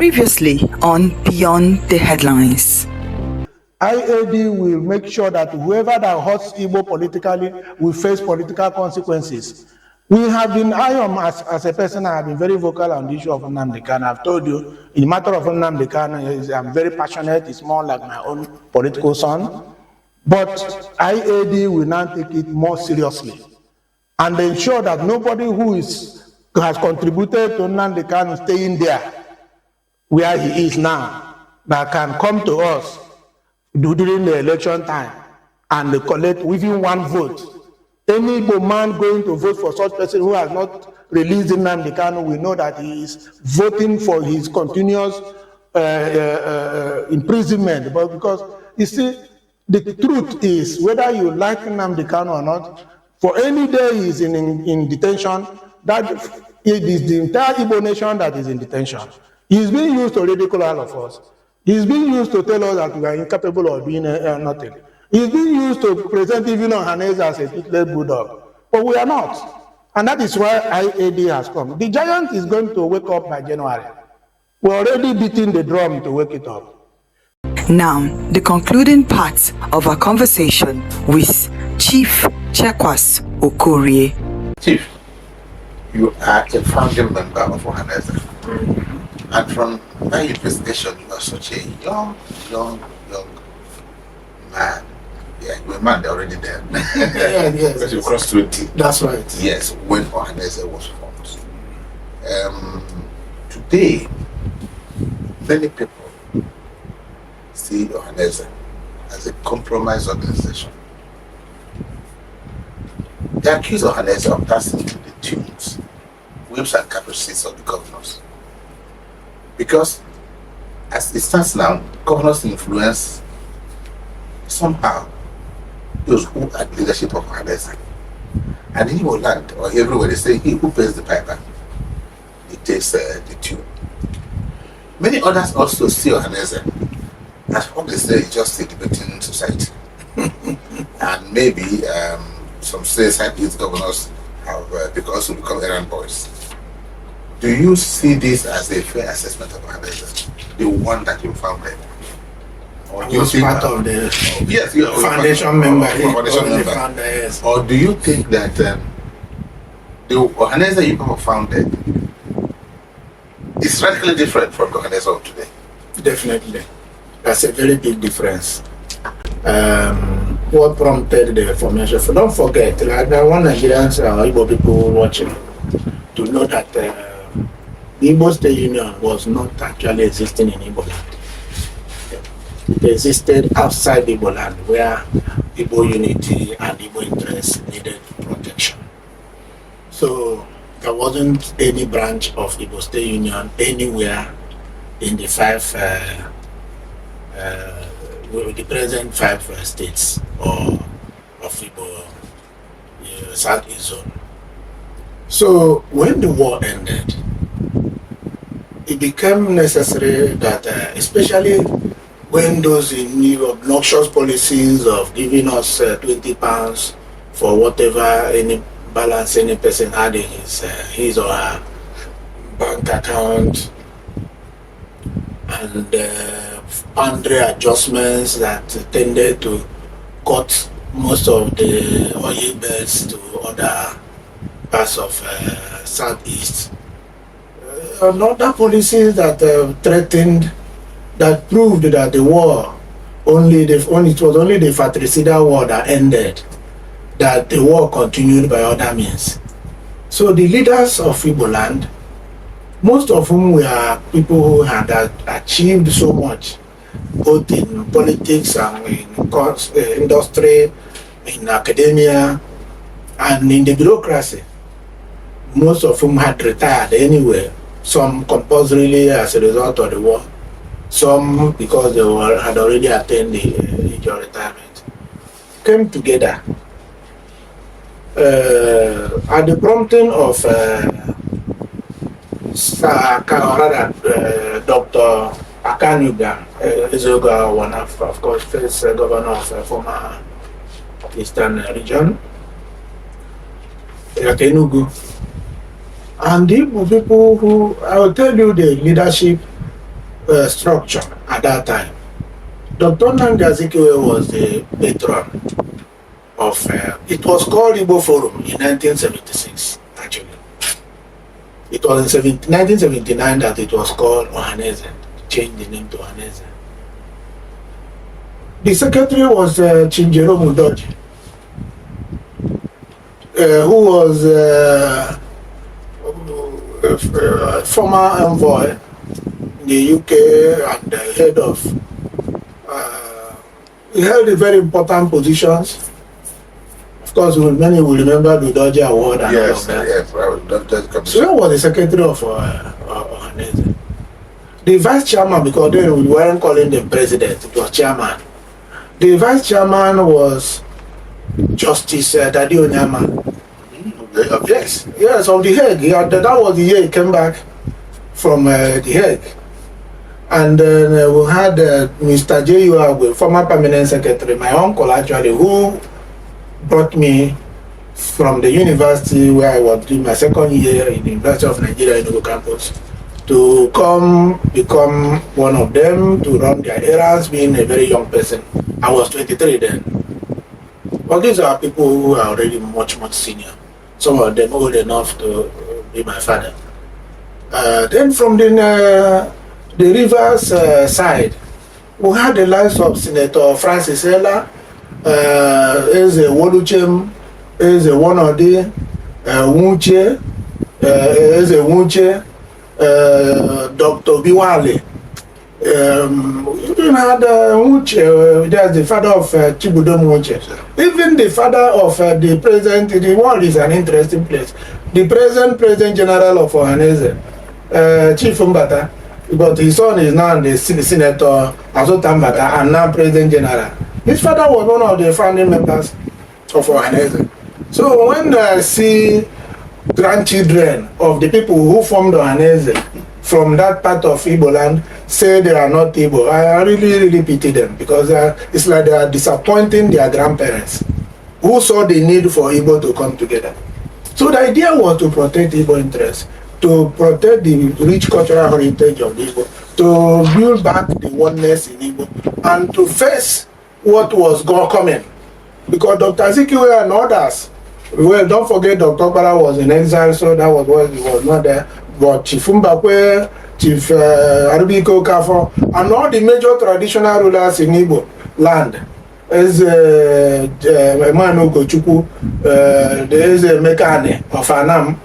Previously on Beyond the Headlines. IAD will make sure that whoever that hurts Igbo politically will face political consequences. We have been, as a person, I have been very vocal on the issue of Nnamdi Kanu. I've told you, in the matter of Nnamdi Kanu, I'm very passionate. It's more like my own political son. But IAD will now take it more seriously and ensure that nobody who has contributed to Nnamdi Kanu staying there where he is now, that can come to us during the election time and collect within one vote. Any Igbo man going to vote for such person who has not released Nnamdi Kanu will know that he is voting for his continuous imprisonment. But because, you see, the truth is, whether you like Nnamdi Kanu or not, for any day he is in detention, that it is the entire Igbo nation that is in detention. He is being used to ridicule all of us. He is being used to tell us that we are incapable of doing nothing. He is being used to present even Ohaneze as a toothless bulldog. But we are not. And that is why IAD has come. The giant is going to wake up by January. We're already beating the drum to wake it up. Now, the concluding part of our conversation with Chief Chekwas Okorie. Chief, you are a founding member of Ohaneze. And from my investigation, you are such a young man. Yeah, you're a man already there. Yes. Because you crossed 20. That's right. Yes, when Ohaneze was formed. Today, many people see Ohaneze as a compromise organization. They accuse Ohaneze of dancing to the tunes, whips and caprices of the governors. Because as it stands now, governors influence somehow those who are the leadership of Ohaneze. And in Igbo land or everywhere they say he who pays the piper, he takes the tune. Many others also see Ohaneze as what they say is just a debating society. And maybe some say SouthEast governors have also become errand boys. Do you see this as a fair assessment of Ohaneze, the one that you founded? Or do you think part of the yes, you are foundation member. Yes. Or do you think that the Ohaneze you founded is radically different from the Ohaneze of today? Definitely. That's a very big difference. What prompted the formation? Don't forget, like I want Nigerians or Igbo people watching to know that the Igbo State Union was not actually existing in Igbo land. It existed outside Igbo land where Igbo unity and Igbo interests needed protection. So there wasn't any branch of Igbo State Union anywhere in the the present 5 states of Igbo Southeast zone. So when the war ended, it became necessary that, especially when those new obnoxious policies of giving us 20 pounds for whatever any balance any person had in his or her bank account, and boundary adjustments that tended to cut most of the oil belts to other parts of Southeast. Other policies that threatened, that proved that the war it was only the fratricidal war that ended, that the war continued by other means. So the leaders of Igbo land, most of whom were people who had achieved so much, both in politics and in industry, in academia, and in the bureaucracy, most of whom had retired anyway, some compulsorily as a result of the war, some because they had already attained the age of retirement, came together at the prompting of Dr. Akanuga Ezoga, one of course, first governor of former Eastern region, Enugu. And the people who, I will tell you, the leadership structure at that time. Dr. Nnamdi Azikiwe was the patron of, it was called Igbo Forum in 1976, actually. It was in 1979 that it was called Ohaneze, changed the name to Ohaneze. The secretary was Chinjero Mudoji, who was former envoy in the UK and the head of, he held very important positions. Of course, many will remember the Dodge Award and all of that. Yes, So he was the secretary of Ohaneze. The vice chairman, because then we weren't calling them president, it was chairman. The vice chairman was Justice Dadi Onyama. Yes, of the Hague. That was the year he came back from the Hague. And then we had Mr. J.U. Agwe, former permanent secretary, my uncle actually, who brought me from the university where I was doing my second year in the University of Nigeria in Igbo campus to come become one of them, to run their errands, being a very young person. I was 23 then. Well, these are people who are already much senior. Some of them old enough to be my father. Then from the Rivers side, we had the likes of Senator Francis Ella, Eze Woluchem, Eze Wonode, Nwuche, Eze Nwuche, Dr. Biwale. Even had Nwuche, that's the father of Chibudom Nwuche. Even the father of the president, the world is an interesting place. The President General of Ohaneze, Chief Mbata, but his son is now the Senator Azota Mbata and now President General. His father was one of the founding members of Ohaneze. So when I see grandchildren of the people who formed Ohaneze from that part of Igbo land say they are not Igbo, I really pity them, because it's like they are disappointing their grandparents who saw the need for Igbo to come together. So the idea was to protect Igbo interests, to protect the rich cultural heritage of Igbo, to build back the oneness in Igbo, and to face what was coming. Because Dr. Azikiwe and others, well, don't forget Dr. Okpara was in exile, so that was why he was not there. But Chief Mbakwe, Chief Arubiko Kafo, and all the major traditional rulers in Igbo land, as Emmanuel Kochukwu, there is a Mekane of Anam,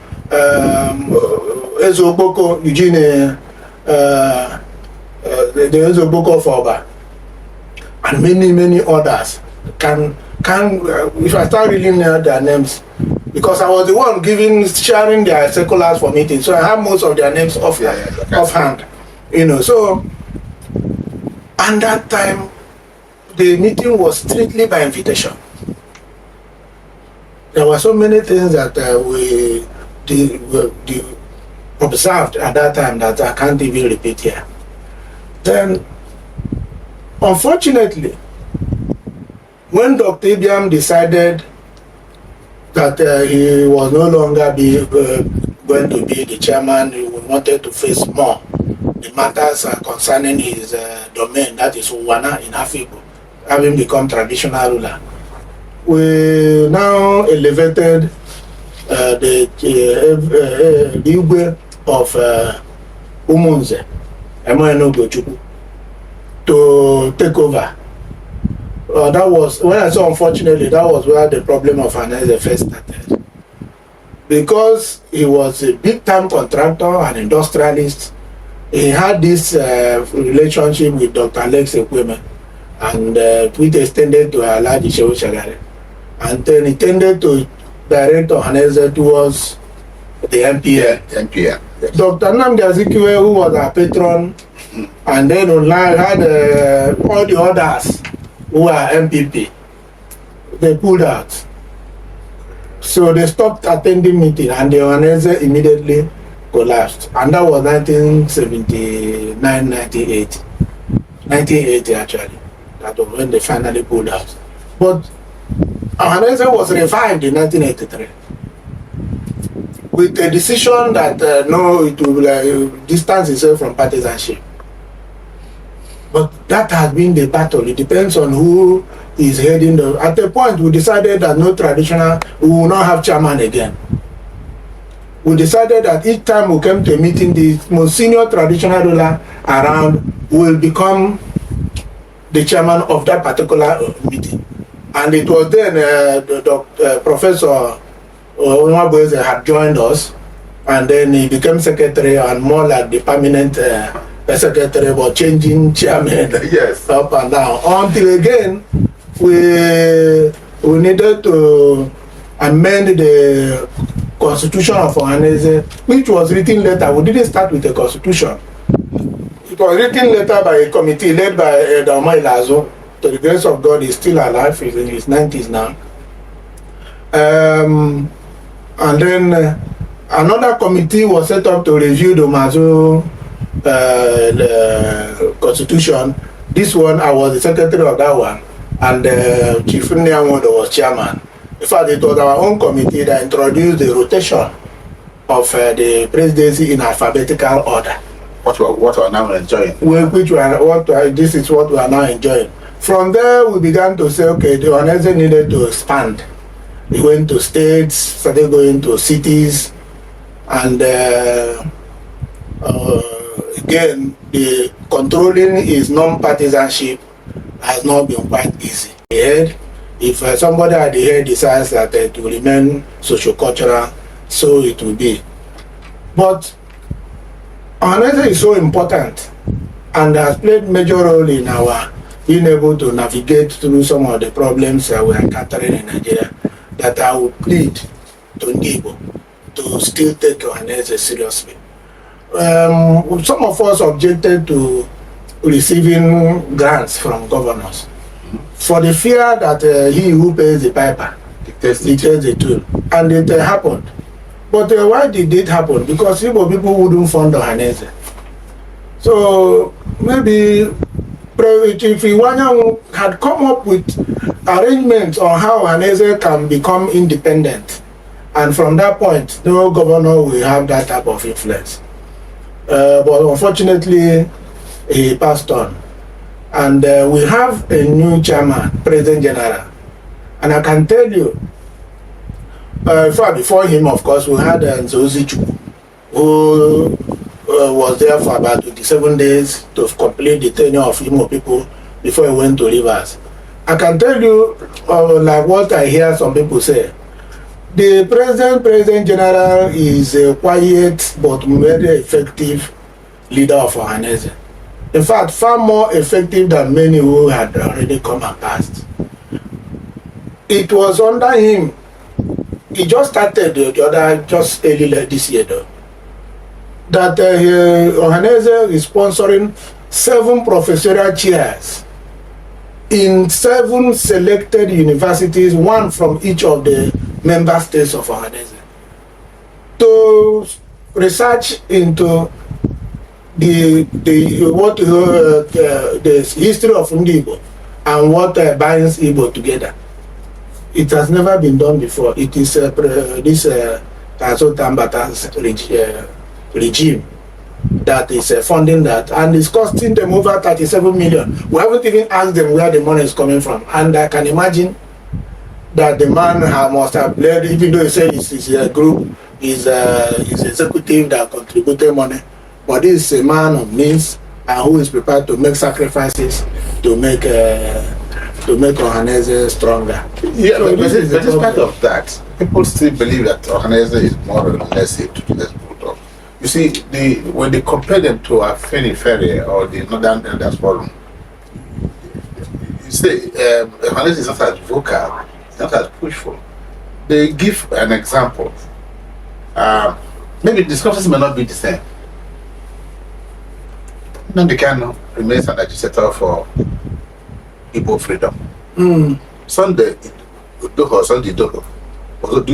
Ezoboko, Eugene, there is a book of Oba, and many others. If I start reading their names, because I was the one sharing their circulars for meetings, so I have most of their names offhand, you know. So, and that time, the meeting was strictly by invitation. There were so many things that we observed at that time that I can't even repeat here. Then, unfortunately, when Dr. Ibiam decided that he was no longer going to be the chairman, he wanted to face more the matters concerning his domain, that is Uwana in Afibo, having become traditional ruler. We now elevated the Igwe of Umunze, Emmanuel Gochukwu, to take over. That was, when I saw, unfortunately, that was where the problem of Ohaneze first started. Because he was a big-time contractor and industrialist, he had this relationship with Dr. Alex Ekweme, and it extended to Alhaji Shehu Shagari. And then he tended to direct Ohaneze towards the MPN. MPN. Yes. Dr. Nnamdi Azikiwe, who was our patron, and then online had all the others who are MPP, they pulled out. So they stopped attending meeting, and the Ohaneze immediately collapsed. And that was 1979, 1980 actually. That was when they finally pulled out. But Ohaneze was revived in 1983 with a decision that no, it will distance itself from partisanship. But that has been the battle. It depends on who is heading the... At the point, we decided that no traditional, we will not have chairman again. We decided that each time we came to a meeting, the most senior traditional ruler around will become the chairman of that particular meeting. And it was then Professor Ohaneze had joined us, and then he became secretary and more like the permanent secretary, but changing chairman Yes. up and down. Until again, we needed to amend the Constitution of Ohaneze, which was written later. We didn't start with the Constitution. It was written later by a committee led by Edama Ilazo. To the grace of God, he's still alive. He's in his 90s now. And then another committee was set up to review the Mazo the Constitution. This one, I was the secretary of that one, and Chief Nyamodo was chairman. In fact, it was our own committee that introduced the rotation of the presidency in alphabetical order. What we are now enjoying. This is what we are now enjoying. From there, we began to say, okay, the Ohaneze needed to expand. We went to states, started going to cities, and again, the controlling his non-partisanship has not been quite easy. If somebody at the head decides that it will remain socio-cultural, so it will be. But Ohaneze is so important and has played major role in our being able to navigate through some of the problems we are encountering in Nigeria, that I would plead to Igbo to still take Ohaneze seriously. Some of us objected to receiving grants from governors for the fear that he who pays the piper dictates the tune. And it happened. But why did it happen? Because Igbo people wouldn't fund Ohaneze. So maybe if Iwanya had come up with arrangements on how Ohaneze can become independent, and from that point, no governor will have that type of influence. But unfortunately, he passed on. And we have a new chairman, President General. And I can tell you, before him, of course, we had Nzozi Chukwu, who was there for about 27 days to complete the tenure of Imo people before he went to Rivers. I can tell you, like what I hear some people say, the President General is a quiet but very effective leader of Ohaneze. In fact, far more effective than many who had already come and passed. It was under him. He just started just early this year though, that Ohaneze is sponsoring 7 professorial chairs in 7 selected universities, 1 from each of the member states of Ohaneze, to research into the history of Igbo and what binds Igbo together. It has never been done before. It is this Tazo Tambata's regime that is funding that, and it's costing them over 37 million. We haven't even asked them where the money is coming from, and I can imagine that the man must have played, even though he said it's a group, is executive that contributed money, but this is a man of means and who is prepared to make sacrifices to make Ohaneze stronger. Yeah, So but despite of that, people still believe that Ohaneze is more or less a toothless bulldog. You see, when they compare them to a Ferry or the Northern Elders Forum, you say Ohaneze is not as vocal, not as pushful. They give an example. Maybe the discussions may not be the same. Nnamdi Kanu remains an agitator for Igbo freedom. Sunday Doho also do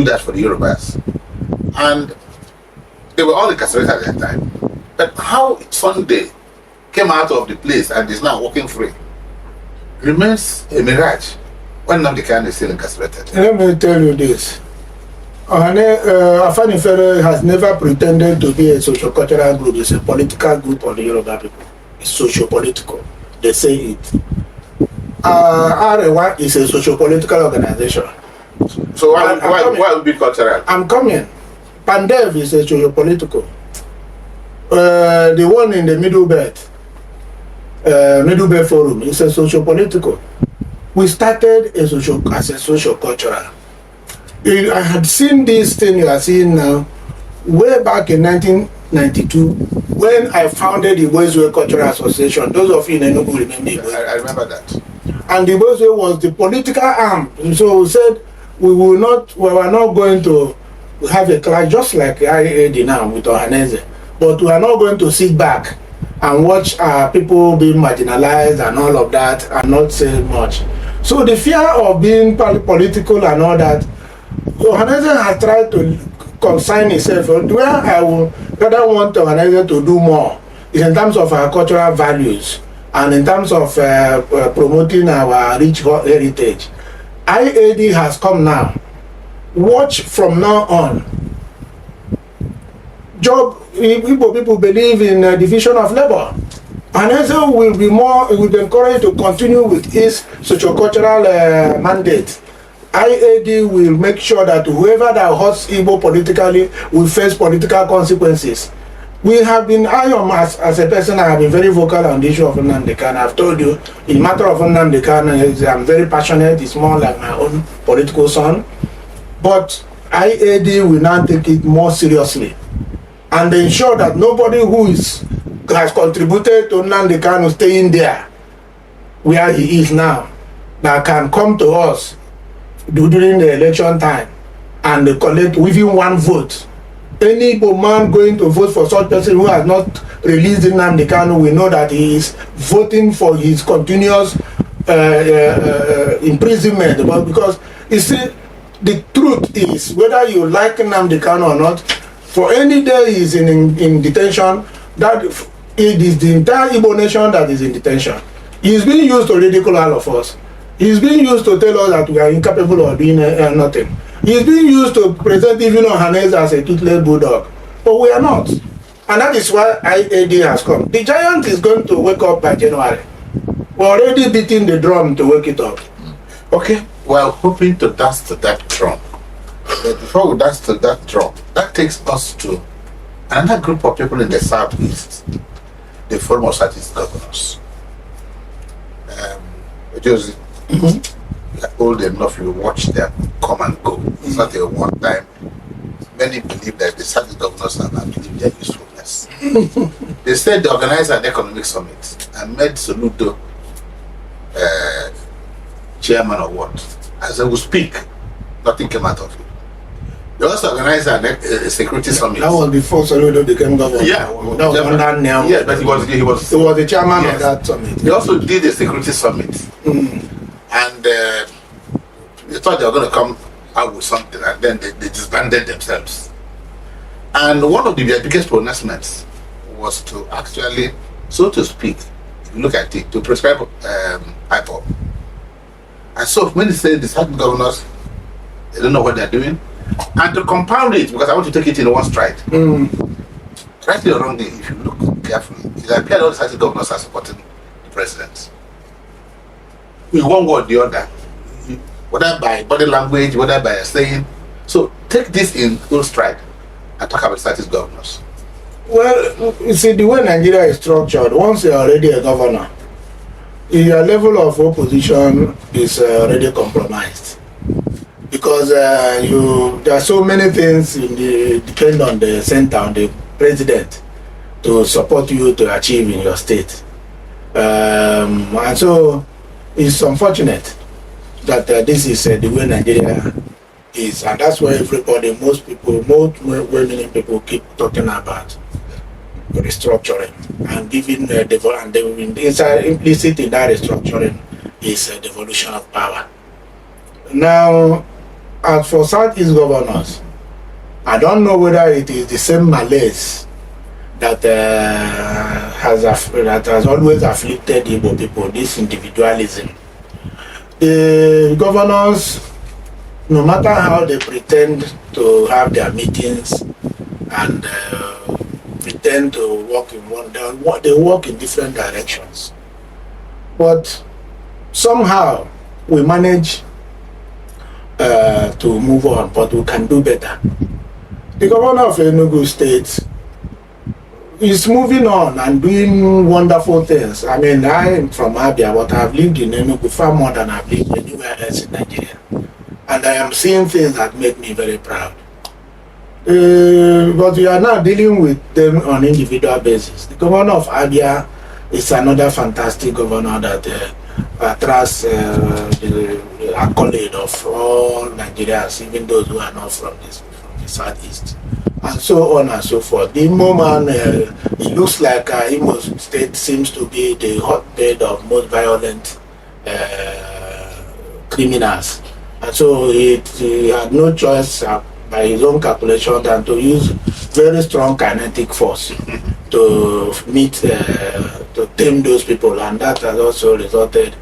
that for the Yorubas. And they were all incarcerated at that time. But how Sunday came out of the place and is now walking free remains a mirage when Nnamdi Kanu is still incarcerated. Let me tell you this. Afenifere has never pretended to be a socio-cultural group. It's a political group of the Yoruba people. It's socio-political. they say it. Arewa is a socio-political organization. So why would be cultural? I'm coming. Pandev is a socio-political. The one in the Middle Belt, Middle Belt Forum, is a socio-political. We started as a socio-cultural. I had seen this thing you are seeing now way back in 1992 when I founded the Igbo Cultural Association. Those of you in Enugu remember Igbo. I remember that. And the Igbo was the political arm. So we said we were not going to have a clash just like IAD now with Ohaneze. But we are not going to sit back and watch people being marginalized and all of that and not say much. So the fear of being political and all that, Ohaneze has tried to consign itself. Where I would rather want Ohaneze to do more is in terms of our cultural values and in terms of promoting our rich heritage. IAD has come now. Watch from now on. Igbo people believe in division of labor. Ohaneze will be encouraged to continue with its socio-cultural mandate. IAD will make sure that whoever that hurts Igbo politically will face political consequences. We have been, as a person, I have been very vocal on the issue of Nnamdi Kanu. I've told you, in the matter of Nnamdi Kanu, I'm very passionate. It's more like my own political son. But IAD will now take it more seriously and ensure that nobody who has contributed to Nnamdi Kanu staying there where he is now, that can come to us during the election time and collect within one vote. Any Igbo man going to vote for such person who has not released Nnamdi Kanu will know that he is voting for his continuous imprisonment. But because you see, the truth is, whether you like Nnamdi Kanu or not, for any day he is in detention, that it is the entire Igbo nation that is in detention. He is being used to ridicule all of us. He is being used to tell us that we are incapable of doing nothing. He is being used to present even Ohaneze as a toothless bulldog. But we are not. And that is why IAD has come. The giant is going to wake up by January. We're already beating the drum to wake it up. Okay, we're hoping to dance to that drum. But before we dance to that drum, that takes us to another group of people in the Southeast, the Forum of SouthEast Governors. Just old enough, you watch them come and go. It's not a one time. Many believe that the SouthEast governors have believed their usefulness. They said they organized an economic summit and made Soludo chairman of what? As they would speak, nothing came out of it. They also organized a security summit. That was before Soludo became governor. Yeah, that was under Neam. Yeah, but he was the chairman of that summit. They also did a security summit. And they thought they were going to come out with something, and then they disbanded themselves. And one of their biggest pronouncements was to actually, so to speak, if you look at it, to prescribe IPOP. And so many say the certain governors, they don't know what they're doing. And to compound it, because I want to take it in one stride, rightly or wrongly, if you look carefully, it appeared all the certain governors are supporting the president. In one word or the other, whether by body language, whether by saying. So take this in full stride and talk about status governors. Well, you see, the way Nigeria is structured, once you're already a governor, your level of opposition is already compromised. Because there are so many things depend on the center, on the president, to support you to achieve in your state. And so it's unfortunate that this is the way Nigeria is, and that's why everybody, most well-meaning people keep talking about restructuring and giving implicit in that restructuring is a devolution of power. Now, as for Southeast governors, I don't know whether it is the same malaise that has always afflicted Igbo people, this individualism. The governors, no matter how they pretend to have their meetings and pretend to work in one, they work in different directions. But somehow we manage to move on, but we can do better. The governor of Enugu State is moving on and doing wonderful things. I mean, I am from Abia, but I've lived in Enugu far more than I've lived anywhere else in Nigeria. And I am seeing things that make me very proud. But we are now dealing with them on individual basis. The governor of Abia is another fantastic governor that attracts the accolade of all Nigerians, even those who are not from the Southeast, and so on and so forth. The Imo man, it looks like Imo State seems to be the hotbed of most violent criminals, and so he had no choice by his own calculation than to use very strong kinetic force to meet, to tame those people, and that has also resulted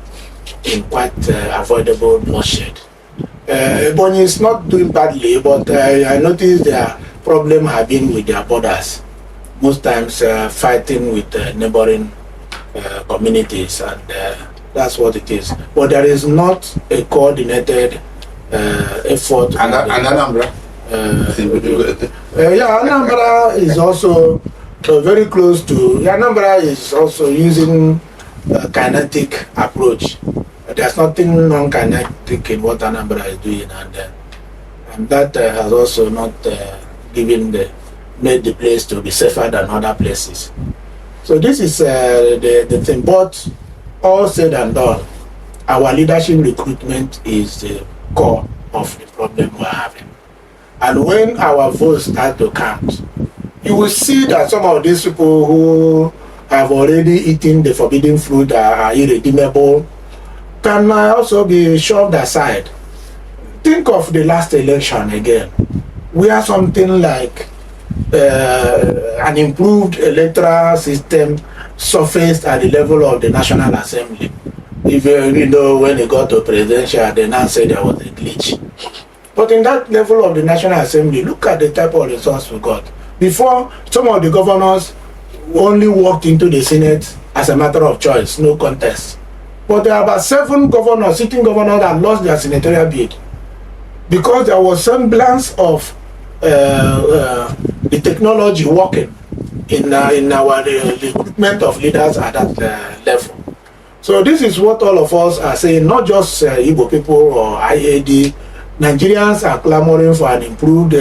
in quite avoidable bloodshed. Ebonyi is not doing badly, but I noticed their problem have been with their borders, most times fighting with neighboring communities, and that's what it is. But there is not a coordinated effort. And Anambra? Yeah, Anambra is also very close to. Anambra is also using a kinetic approach. There's nothing non-kinetic in what Anambra is doing, and that has also not made the place to be safer than other places. So this is the thing. But all said and done, our leadership recruitment is the core of the problem we're having. And when our votes start to count, you will see that some of these people who have already eaten the forbidden fruit are irredeemable, can also be shoved aside. Think of the last election again, where something like an improved electoral system surfaced at the level of the National Assembly. If you know, when it got to presidential, they now said there was a glitch. But in that level of the National Assembly, look at the type of results we got. Before, some of the governors only walked into the Senate as a matter of choice, no contest. But there are about 7 governors, sitting governors, that lost their senatorial bid because there was semblance of the technology working in our recruitment of leaders at that level. So this is what all of us are saying, not just Igbo people or IAD. Nigerians are clamoring for an improved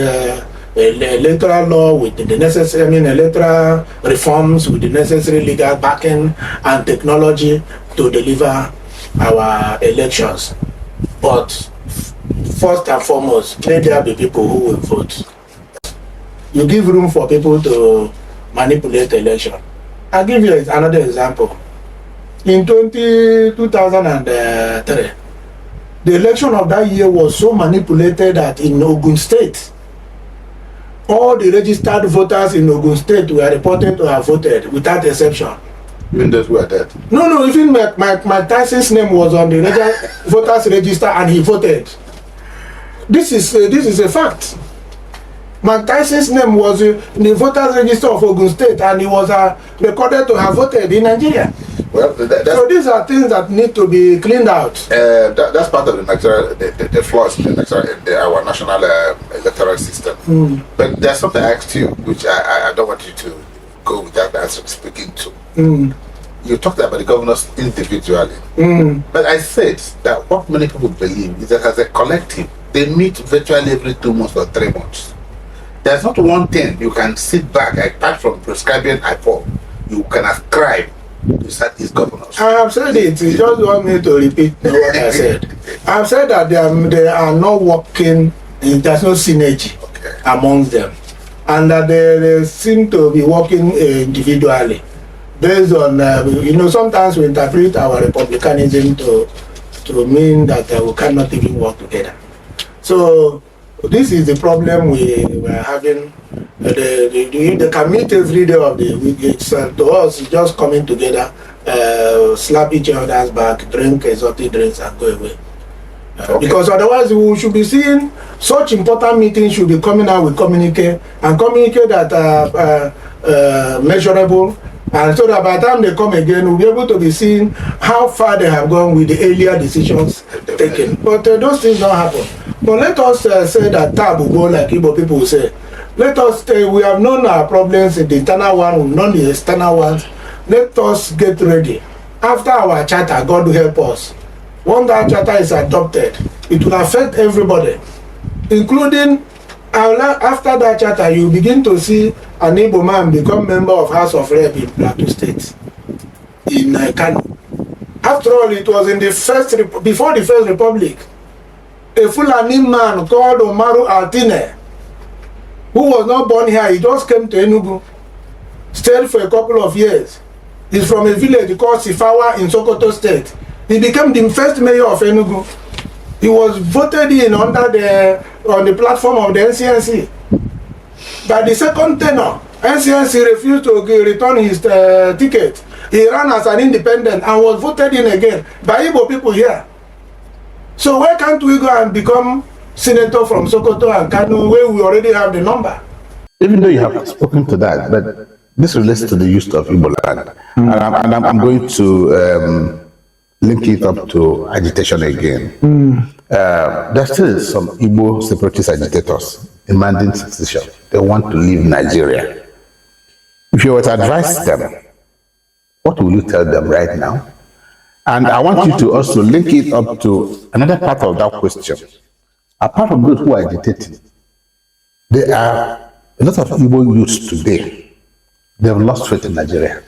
electoral law with the necessary, electoral reforms with the necessary legal backing and technology to deliver our elections. But first and foremost, let there be people who will vote. You give room for people to manipulate the election. I'll give you another example. In 2003, the election of that year was so manipulated that in Ogun State, all the registered voters in Ogun State were reported to have voted without exception. Even those who are dead? No, even Mike Tyson's name was on the voters register and he voted. This is a fact. Mike Tyson's name was in the voters register of Ogun State and he was recorded to have voted in Nigeria. Well, so these are things that need to be cleaned out. That's part of the flaws in our national electoral system. But there's something I asked you, which I don't want you to go without answer speaking to. You talked about the governors individually. But I said that what many people believe is that as a collective, they meet virtually every 2 months or 3 months. There's not one thing you can sit back, apart from prescribing IPOL, you can ascribe to SouthEast governors. I have said it. You just want me to repeat what I said. I have said that they are not working, there's no synergy amongst them. And that they seem to be working individually. Based on, sometimes we interpret our republicanism to mean that we cannot even work together. So this is the problem we were having. They can meet every day of the week. It's, to us, it's just coming together, slap each other's back, drink exotic drinks and go away. Because otherwise we should be seeing such important meetings should be coming out with communique and communicate that measurable, And so that by the time they come again, we'll be able to be seeing how far they have gone with the earlier decisions taken. But those things don't happen. But let us say that tab will go like Igbo people say. Let us we have known our problems in the internal one, we've known the external ones. Let us get ready. After our charter, God will help us. Once that charter is adopted, it will affect everybody, including after that charter, you begin to see an Igbo man become member of House of Rep in Plateau State, in Kano. After all, it was in the before the First Republic, a Fulani man called Omaru Altine, who was not born here, he just came to Enugu, stayed for a couple of years. He's from a village called Sifawa in Sokoto State. He became the first mayor of Enugu. He was voted in on the platform of the NCNC. By the second tenor, NCNC refused to return his ticket. He ran as an independent and was voted in again by Igbo people here. So why can't we go and become senator from Sokoto and Kano, where we already have the number? Even though you have spoken to that, but this relates to the use of Igbo land. And I'm going to link it up to agitation again. There's still some Igbo separatist agitators demanding secession. They want to leave Nigeria. If you were to advise them, what will you tell them right now? And I want you to also link it up to another part of that question. Apart from those who are agitating, there are a lot of Igbo youths today. They have lost faith in Nigeria.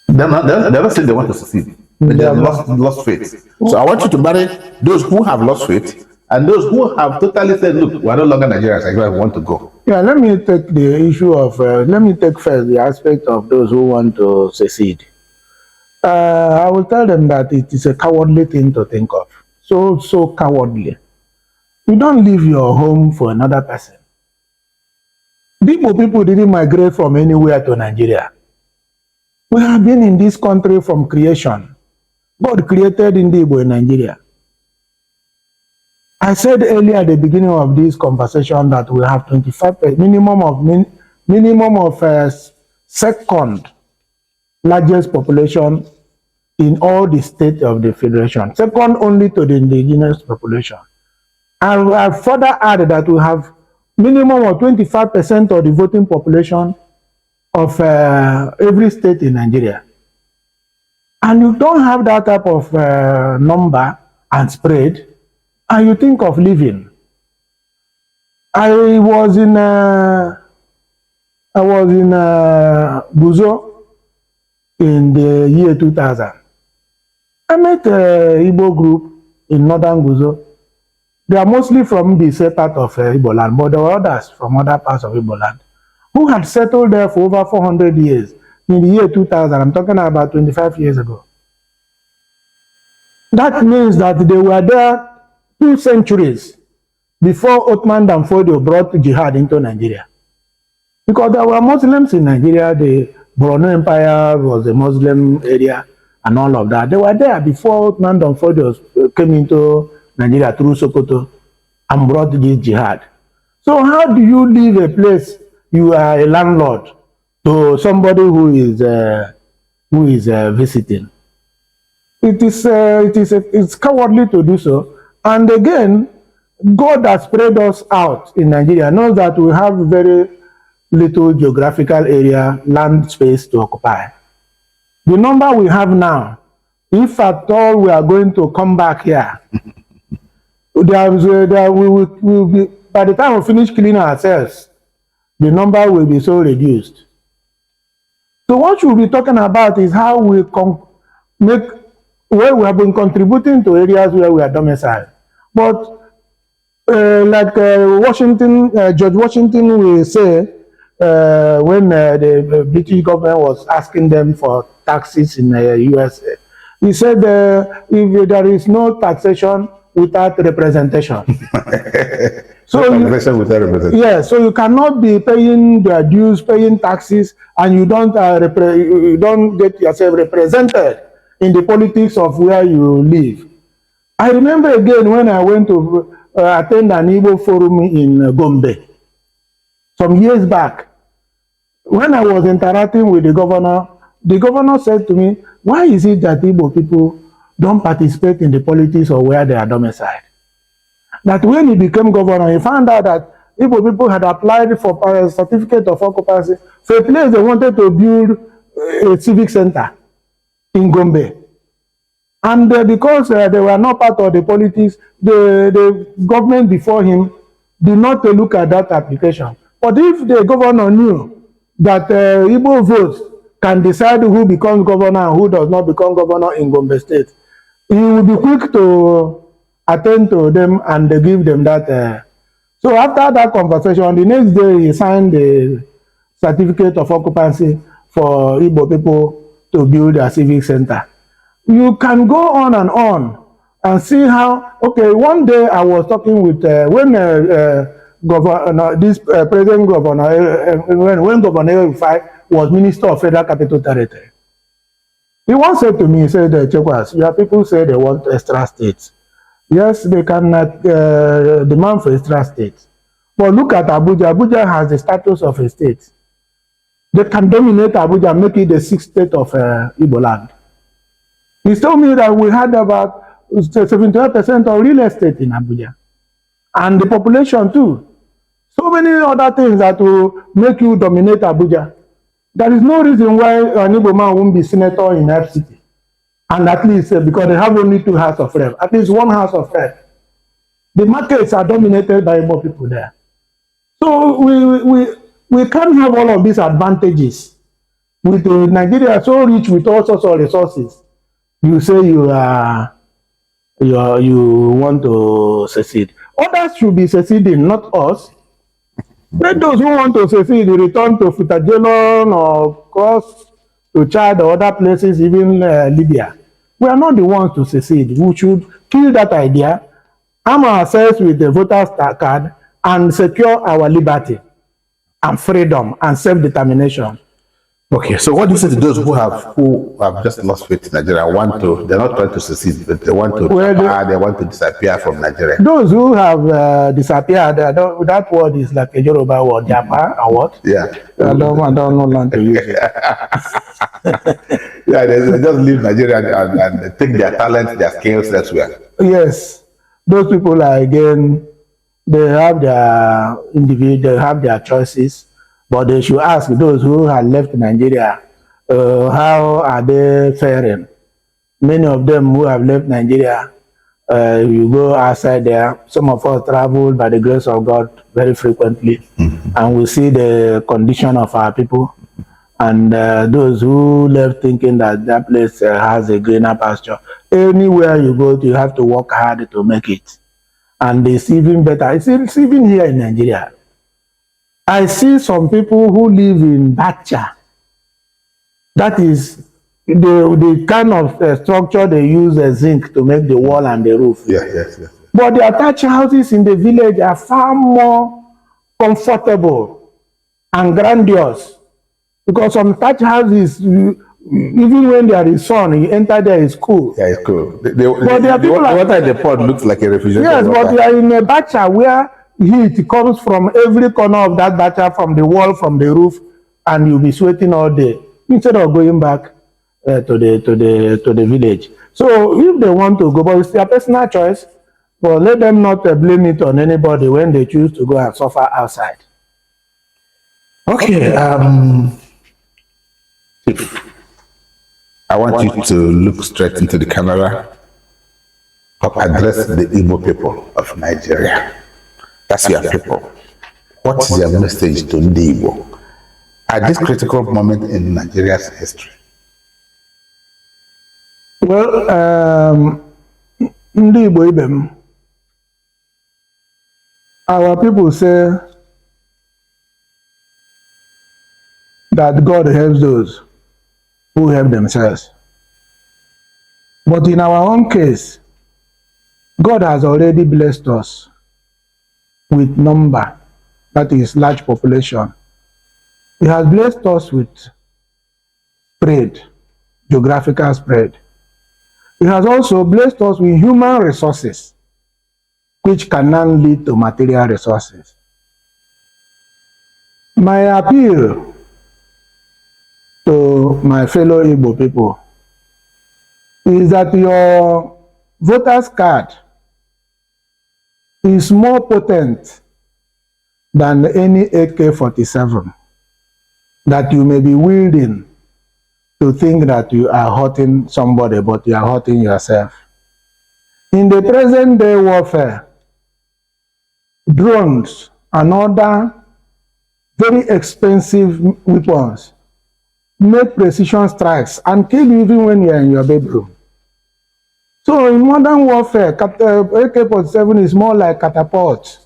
They're not saying they want to succeed, but they have lost faith. So I want you to marry those who have lost faith and those who have totally said, look, we're no longer Nigerians, I want to go. Yeah, let me take the issue of, let me take first the aspect of those who want to secede. I will tell them that it is a cowardly thing to think of. So cowardly. You don't leave your home for another person. The Igbo people didn't migrate from anywhere to Nigeria. We have been in this country from creation. God created in the Igbo in Nigeria. I said earlier at the beginning of this conversation that we have 25 minimum of second largest population in all the states of the federation, second only to the indigenous population. And I further added that we have minimum of 25% of the voting population of every state in Nigeria. And you don't have that type of number and spread, and you think of leaving. I was in Guzo in the year 2000. I met an Igbo group in northern Guzo. They are mostly from the same part of Igbo land, but there were others from other parts of Igbo land who had settled there for over 400 years in the year 2000. I'm talking about 25 years ago. That means that they were there 2 centuries before Ottoman Dan Fodio brought jihad into Nigeria. Because there were Muslims in Nigeria, the Borno Empire was a Muslim area and all of that. They were there before Ottoman Dan Fodio came into Nigeria through Sokoto and brought this jihad. So how do you leave a place you are a landlord to somebody who is visiting? It's cowardly to do so. And again, God has spread us out in Nigeria, knows that we have very little geographical area, land space to occupy. The number we have now, if at all we are going to come back here, we will be, by the time we finish cleaning ourselves, the number will be so reduced. So what we'll be talking about is how we where we have been contributing to areas where we are domiciled. But like George Washington will say, when the British government was asking them for taxes in the USA, he said, if there is no taxation without representation. So so you cannot be paying their dues, paying taxes, and you don't get yourself represented in the politics of where you live. I remember again when I went to attend an Igbo forum in Gombe some years back. when I was interacting with the governor said to me, why is it that Igbo people don't participate in the politics of where they are domiciled? That when he became governor, he found out that Igbo people had applied for a certificate of occupancy for a place they wanted to build a civic center in Gombe. And because they were not part of the politics, the government before him did not look at that application. But if the governor knew that Igbo votes can decide who becomes governor and who does not become governor in Gombe State, he will be quick to attend to them and give them that. So after that conversation, the next day he signed the certificate of occupancy for Igbo people to build a civic center. You can go on and see how, okay, one day I was talking with, when governor, this present governor, when Governor Rufai was Minister of Federal Capital Territory, he once said to me, he said, Chekwas, your people say they want extra states. Yes, they can demand for extra states. But look at Abuja. Abuja has the status of a state. They can dominate Abuja and make it the sixth state of Igbo land. He told me that we had about 75% of real estate in Abuja. And the population too. So many other things that will make you dominate Abuja. There is no reason why an Igbo man won't be senator in FCT. And at least because they have only 2 House of Rep, at least 1 House of Rep. The markets are dominated by more people there. So we can't have all of these advantages. With Nigeria so rich with all sorts of resources, you say you want to secede. Others should be seceding, not us. Let those who want to secede return to Futajelon or cross to Chad or other places, even Libya. We are not the ones to secede. We should kill that idea, arm ourselves with the voter's card, and secure our liberty and freedom and self-determination. Okay, so what do you say to those who have just lost faith in Nigeria, they're not trying to secede, but they want to disappear from Nigeria? Those who have disappeared, that word is like a Yoruba word, Japa, or what? Yeah. I don't know learn to use it. Yeah, they just leave Nigeria and take their talent, their skills elsewhere. Yes, those people are, again, they have their individual, they have their choices. But they should ask those who have left Nigeria, how are they faring? Many of them who have left Nigeria, you go outside there, some of us travel by the grace of God very frequently, and we see the condition of our people. And those who left thinking that that place has a greener pasture, anywhere you go, you have to work hard to make it. And it's even better. It's even here in Nigeria. I see some people who live in Bacha. That is the kind of structure they use zinc to make the wall and the roof. Yes. But the attached houses in the village are far more comfortable and grandiose. Because some thatched houses, even when there is sun, you enter there, it's cool. Yeah, it's cool. But there are people the water in the pot looks like a refrigerator. Yes, but you are in a Bacha where heat comes from every corner of that Bacha, from the wall, from the roof, and you'll be sweating all day instead of going back to the village. So if they want to go, but it's their personal choice, but let them not blame it on anybody when they choose to go and suffer outside. Okay. I want you to look straight into the camera, address the Igbo people of Nigeria. That's your people. What is your message to the Igbo at this critical moment in Nigeria's history? Well, ndị Igbo ibe m, our people say that God helps those who help themselves. But in our own case, God has already blessed us with number, that is large population. He has blessed us with spread, geographical spread. He has also blessed us with human resources, which can now lead to material resources. My appeal to my fellow Igbo people is that your voter's card is more potent than any AK-47 that you may be wielding to think that you are hurting somebody, but you are hurting yourself. In the present day warfare, drones and other very expensive weapons make precision strikes and kill you even when you are in your bedroom. So in modern warfare, AK-47 is more like catapult.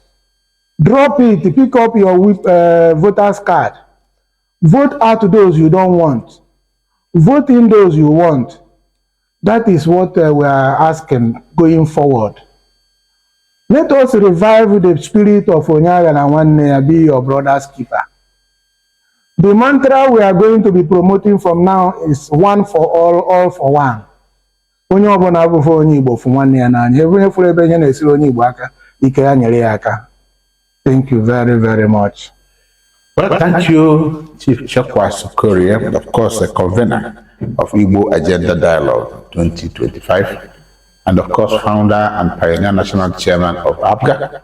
Drop it, pick up your voter's card. Vote out those you don't want. Vote in those you want. That is what we are asking going forward. Let us revive the spirit of Onyaga and Nwanne, be your brother's keeper. The mantra we are going to be promoting from now is one for all for one. Onye ọbụla bụ onye Igbo for nwanne ya n'anya. Every for ebe nye na-esiri onye Igbo aka, ike ya nyere ya aka. Thank you very, very much. Well, thank you, Chief Chekwas Okorie, of course, the convener of Igbo Agenda Dialogue 2025, and of course, founder and pioneer national chairman of APGA.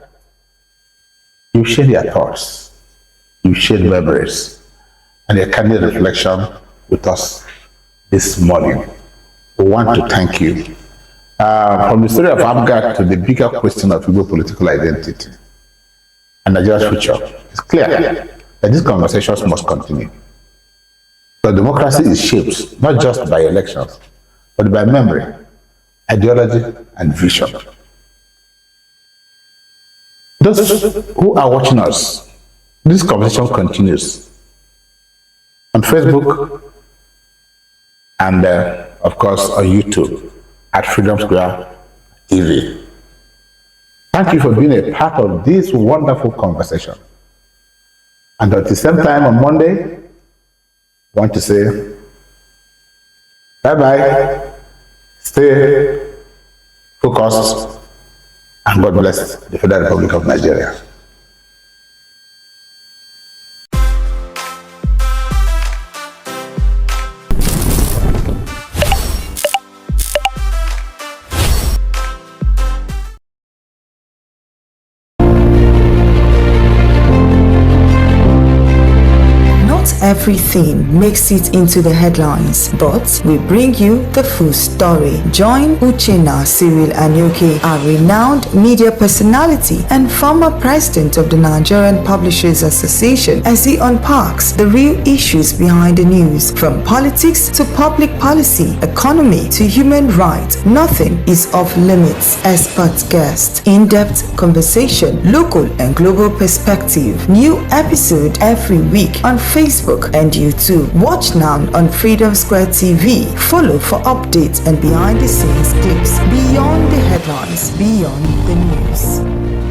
You shared your thoughts, you shared memories, and a candid reflection with us this morning. We want to thank you. From the story of APGA to the bigger question of Igbo political identity and Nigeria's future, it's clear that these conversations must continue. So democracy is shaped not just by elections, but by memory, ideology, and vision. Those who are watching us, this conversation continues on Facebook and, of course, on YouTube at Freedom Square TV. Thank you for being a part of this wonderful conversation. And at the same time on Monday, I want to say bye-bye, stay focused, and God bless the Federal Republic of Nigeria. Everything makes it into the headlines, but we bring you the full story. Join Uchenna Cyril Anyoke, a renowned media personality and former president of the Nigerian Publishers Association, as he unpacks the real issues behind the news. From politics to public policy, economy to human rights, nothing is off limits. Expert guest, in-depth conversation, local and global perspective. New episode every week on Facebook and YouTube. Watch now on Freedom Square TV. Follow for updates and behind the scenes clips. Beyond the headlines, beyond the news.